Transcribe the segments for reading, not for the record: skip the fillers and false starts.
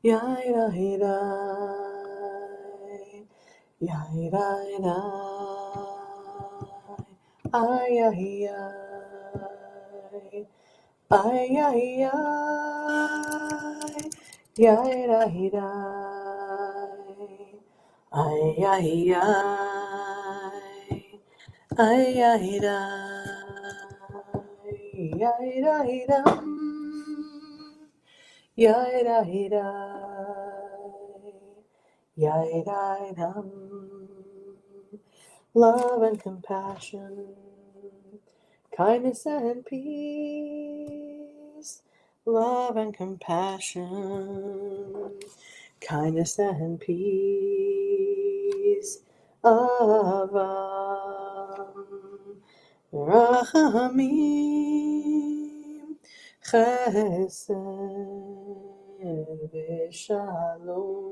Yaira Yaira ay ay ay ay yaira ay ay yaira yaira yaira yaira love and compassion, kindness and peace, love and compassion, kindness and peace, avam, rachamim, chesed, v'shalom.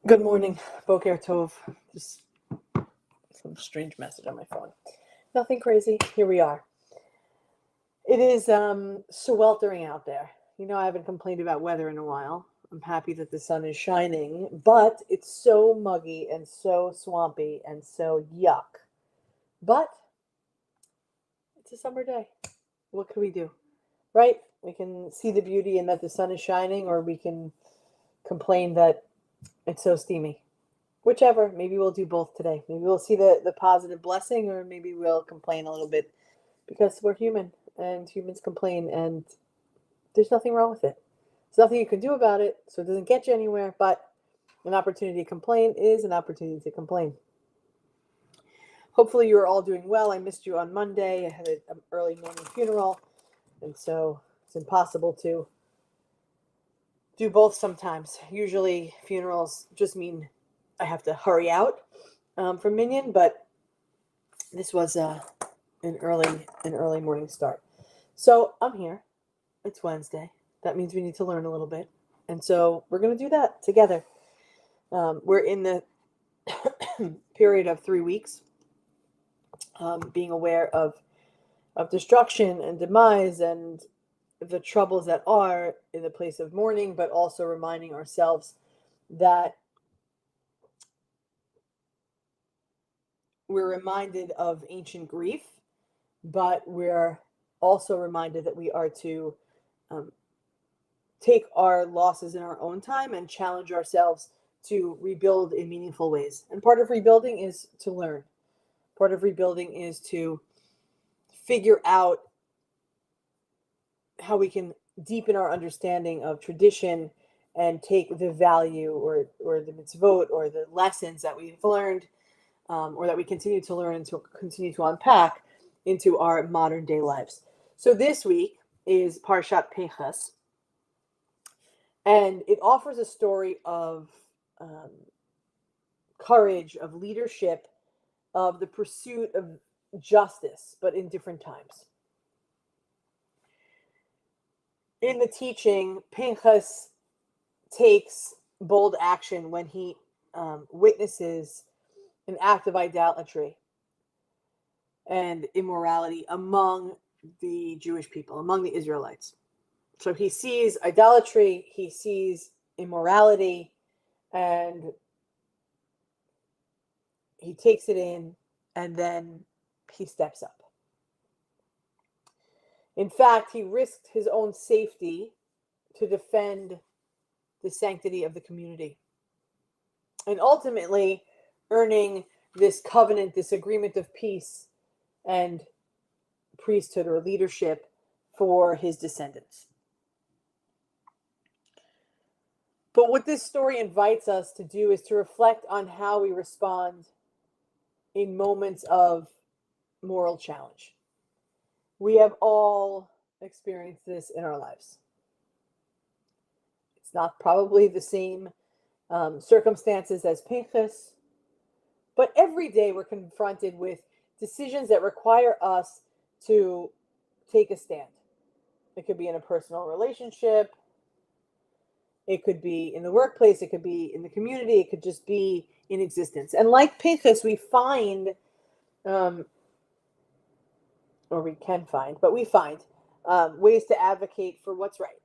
Good morning, Boker Tov. Just some strange message on my phone. Nothing crazy. Here we are. It is sweltering out there. I haven't complained about weather in a while. I'm happy that the sun is shining, but it's so muggy and so swampy and so yuck. But it's a summer day. What can we do? Right? We can see the beauty in that the sun is shining, or we can complain that it's so steamy. Whichever. Maybe we'll do both today. Maybe we'll see the positive blessing, or maybe we'll complain a little bit because we're human and humans complain, and there's nothing wrong with it. There's nothing you can do about it, so it doesn't get you anywhere, but an opportunity to complain is an opportunity to complain. Hopefully you're all doing well. I missed you on Monday. I had an early morning funeral, and so it's impossible to do both sometimes. Usually funerals just mean I have to hurry out from Minyan, but this was an early morning start. So I'm here. It's Wednesday. That means we need to learn a little bit. And so we're going to do that together. We're in the period of 3 weeks, being aware of destruction and demise and the troubles that are in the place of mourning, but also reminding ourselves that we're reminded of ancient grief, but we're also reminded that we are to take our losses in our own time and challenge ourselves to rebuild in meaningful ways. And part of rebuilding is to learn. Part of rebuilding is to figure out how we can deepen our understanding of tradition and take the value or the mitzvot or the lessons that we've learned or that we continue to learn and to continue to unpack into our modern day lives. So this week is Parshat Pinchas, and it offers a story of courage, of leadership, of the pursuit of justice, but in different times. In the teaching, Pinchas takes bold action when he witnesses an act of idolatry and immorality among the Jewish people, among the Israelites. So he sees idolatry, he sees immorality, and he takes it in, and then he steps up. In fact, he risked his own safety to defend the sanctity of the community. And ultimately, earning this covenant, this agreement of peace and priesthood or leadership for his descendants. But what this story invites us to do is to reflect on how we respond in moments of moral challenge. We have all experienced this in our lives. It's not probably the same circumstances as Pinchas, but every day we're confronted with decisions that require us to take a stand. It could be in a personal relationship. It could be in the workplace. It could be in the community. It could just be in existence. And like Pinchas, we find or we can find, but we find ways to advocate for what's right.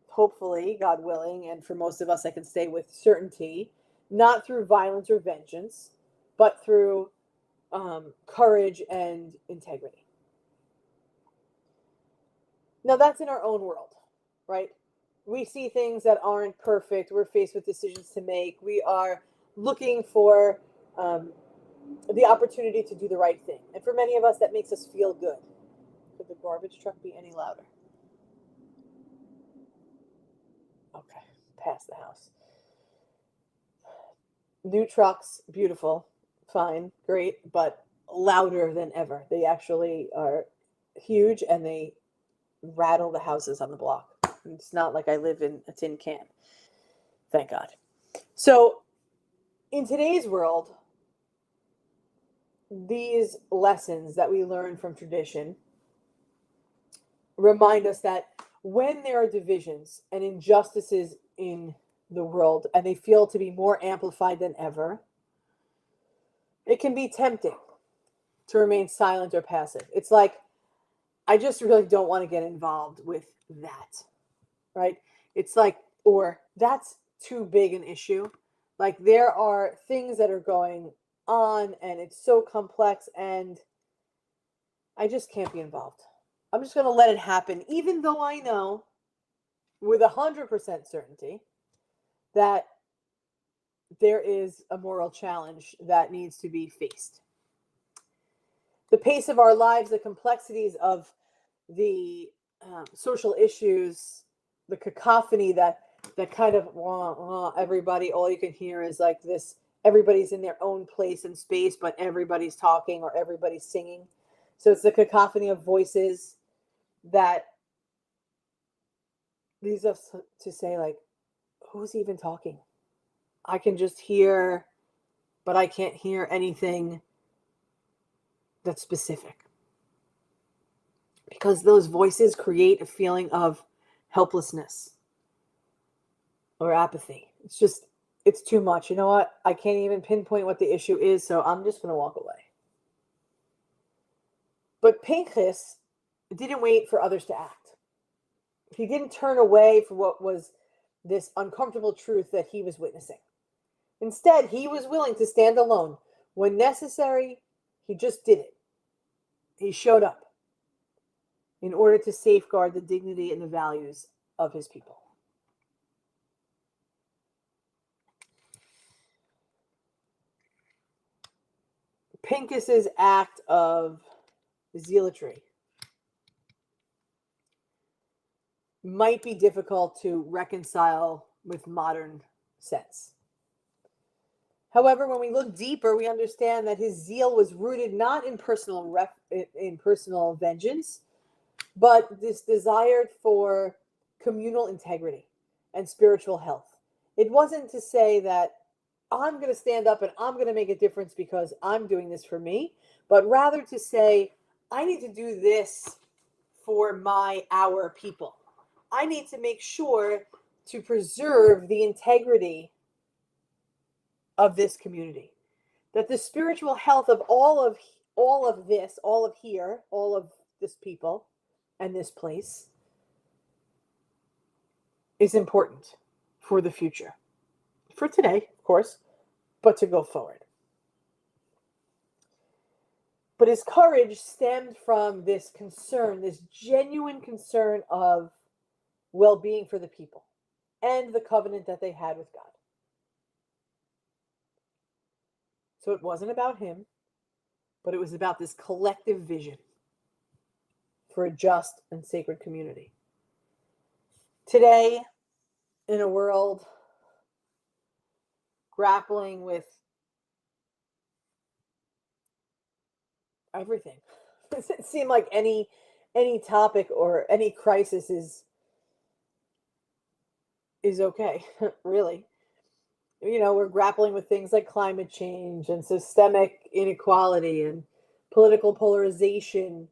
Hopefully, God willing, and for most of us, I can say with certainty, not through violence or vengeance, but through courage and integrity. Now, that's in our own world, right? We see things that aren't perfect. We're faced with decisions to make. We are looking for the opportunity to do the right thing. And for many of us, that makes us feel good. Could the garbage truck be any louder? Okay, past the house. New trucks, beautiful, fine, great, but louder than ever. They actually are huge and they rattle the houses on the block. It's not like I live in a tin can. Thank God. So, in today's world, these lessons that we learn from tradition remind us that when there are divisions and injustices in the world and they feel to be more amplified than ever, it can be tempting to remain silent or passive. It's like, I just really don't want to get involved with that, right? It's like, or that's too big an issue. Like, there are things that are going on and it's so complex and I just can't be involved. I'm just going to let it happen, even though I know with 100% certainty that there is a moral challenge that needs to be faced. The pace of our lives, the complexities of the social issues, the cacophony that kind of everybody, all you can hear is like this, everybody's in their own place and space, but everybody's talking or everybody's singing. So it's the cacophony of voices that leads us to say, like, who's even talking? I can just hear, but I can't hear anything that's specific. Because those voices create a feeling of helplessness or apathy. It's too much. You know what? I can't even pinpoint what the issue is, so I'm just going to walk away. But Pinchas didn't wait for others to act. He didn't turn away from what was this uncomfortable truth that he was witnessing. Instead, he was willing to stand alone. When necessary, he just did it. He showed up in order to safeguard the dignity and the values of his people. Pinchas's act of zealotry might be difficult to reconcile with modern sense. However, when we look deeper, we understand that his zeal was rooted not in personal vengeance, but this desire for communal integrity and spiritual health. It wasn't to say that I'm going to stand up and I'm going to make a difference because I'm doing this for me, but rather to say, I need to do this for our people. I need to make sure to preserve the integrity of this community, that the spiritual health of all of this people and this place is important for the future, for today, of course, but to go forward. But his courage stemmed from this concern, this genuine concern of well-being for the people and the covenant that they had with God. So it wasn't about him, but it was about this collective vision for a just and sacred community. Today, in a world grappling with everything, does it seem like any topic or any crisis is okay, really? You know, we're grappling with things like climate change and systemic inequality and political polarization.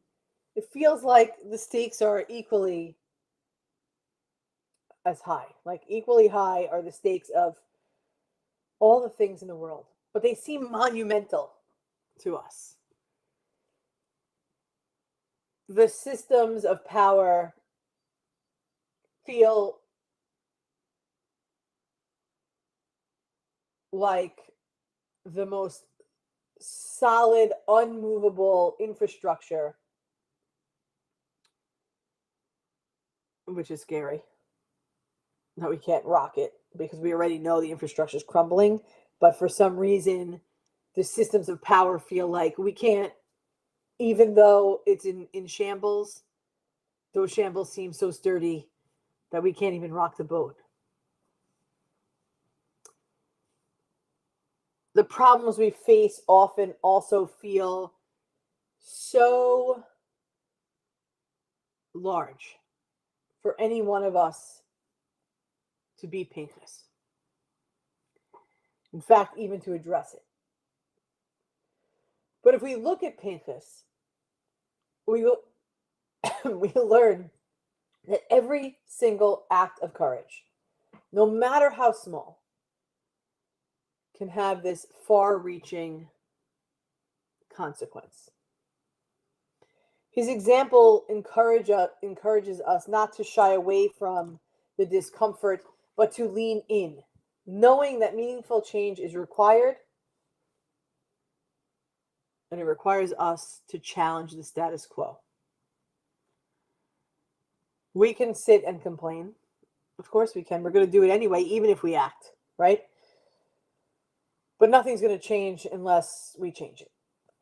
It feels like the stakes are equally as high. Like, equally high are the stakes of all the things in the world, but they seem monumental to us. the systems of power feel like the most solid, unmovable infrastructure, which is scary. That we can't rock it because we already know the infrastructure is crumbling. But for some reason, the systems of power feel like we can't, even though it's in shambles, those shambles seem so sturdy that we can't even rock the boat. The problems we face often also feel so large for any one of us to be Pinchas. In fact, even to address it. But if we look at Pinchas, we learn that every single act of courage, no matter how small, can have this far-reaching consequence. His example encourages us not to shy away from the discomfort, but to lean in, knowing that meaningful change is required, and it requires us to challenge the status quo. We can sit and complain. Of course we can. We're going to do it anyway, even if we act, right? But nothing's going to change unless we change it.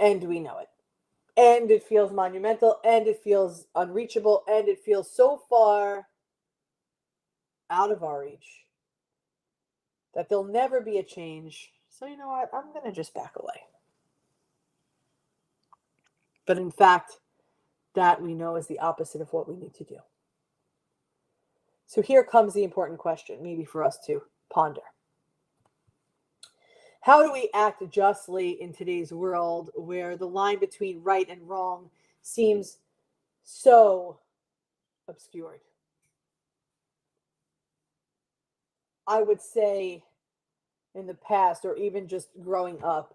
And we know it. And it feels monumental, and it feels unreachable, and it feels so far out of our reach that there'll never be a change. So you know what? I'm going to just back away. But in fact, that we know is the opposite of what we need to do. So here comes the important question, maybe for us to ponder. How do we act justly in today's world where the line between right and wrong seems so obscured? I would say in the past, or even just growing up,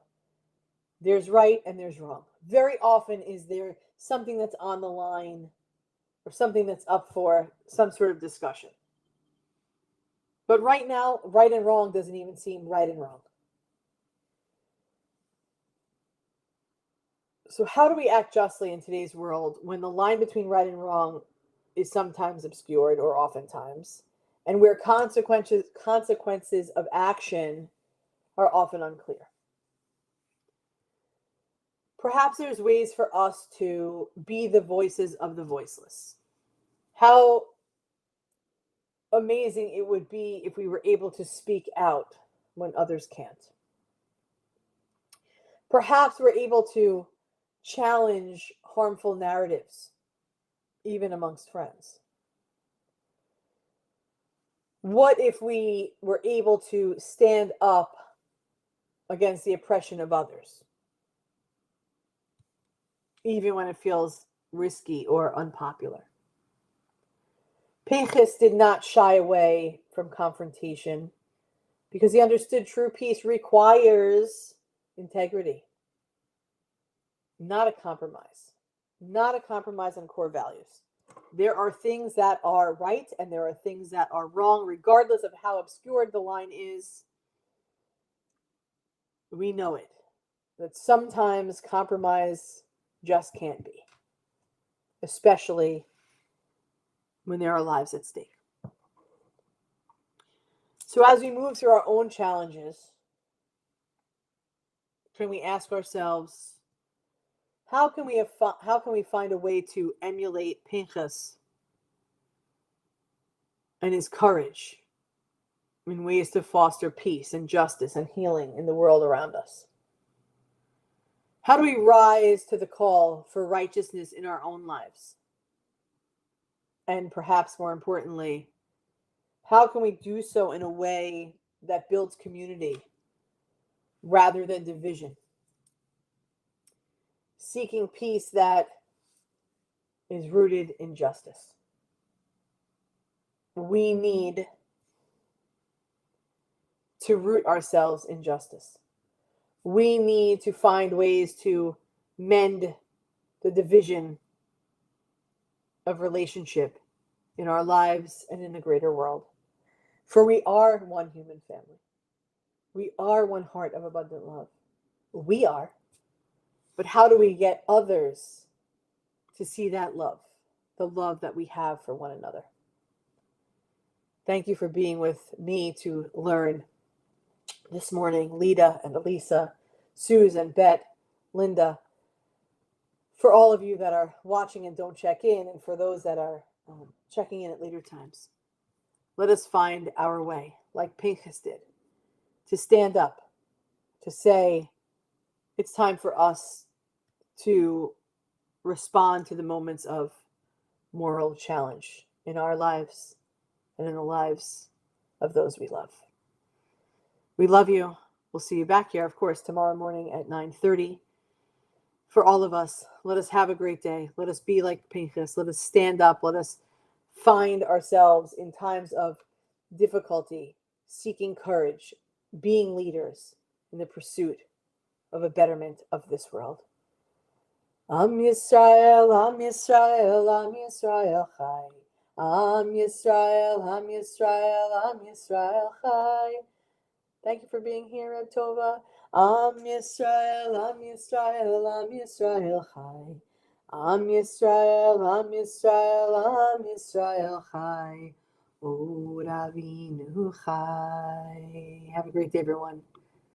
there's right and there's wrong. Very often is there something that's on the line or something that's up for some sort of discussion. But right now, right and wrong doesn't even seem right and wrong. So how do we act justly in today's world when the line between right and wrong is sometimes obscured, or oftentimes, and where consequences of action are often unclear? Perhaps there's ways for us to be the voices of the voiceless. How amazing it would be if we were able to speak out when others can't. Perhaps we're able to challenge harmful narratives, even amongst friends. What if we were able to stand up against the oppression of others, even when it feels risky or unpopular? Pinchas did not shy away from confrontation because he understood true peace requires integrity, not a compromise on core values. There are things that are right and there are things that are wrong, regardless of how obscured the line is. We know it, that sometimes compromise just can't be, especially when there are lives at stake. So as we move through our own challenges, can we ask ourselves, how can we find a way to emulate Pinchas and his courage in ways to foster peace and justice and healing in the world around us? How do we rise to the call for righteousness in our own lives? And perhaps more importantly, how can we do so in a way that builds community rather than division? Seeking peace that is rooted in justice. We need to root ourselves in justice. We need to find ways to mend the division of relationship in our lives and in the greater world. For we are one human family. We are one heart of abundant love. We are. But how do we get others to see that love, the love that we have for one another? Thank you for being with me to learn this morning, Lita and Elisa, Susan, Bet, Linda, for all of you that are watching and don't check in, and for those that are checking in at later times. Let us find our way, like Pinchas did, to stand up, to say, it's time for us to respond to the moments of moral challenge in our lives and in the lives of those we love. We love you. We'll see you back here, of course, tomorrow morning at 9:30. For all of us, let us have a great day. Let us be like Pinchas. Let us stand up. Let us find ourselves in times of difficulty, seeking courage, being leaders in the pursuit of a betterment of this world. Am Yisrael, Am Yisrael, Am Yisrael Chai. Am Yisrael, Am Yisrael, Am Yisrael Chai. Thank you for being here, Reb Tova. Am Yisrael, Am Yisrael, Am Yisrael Chai. Am Yisrael, Am Yisrael, Am Yisrael Chai. O Ravinu Chai. Have a great day, everyone.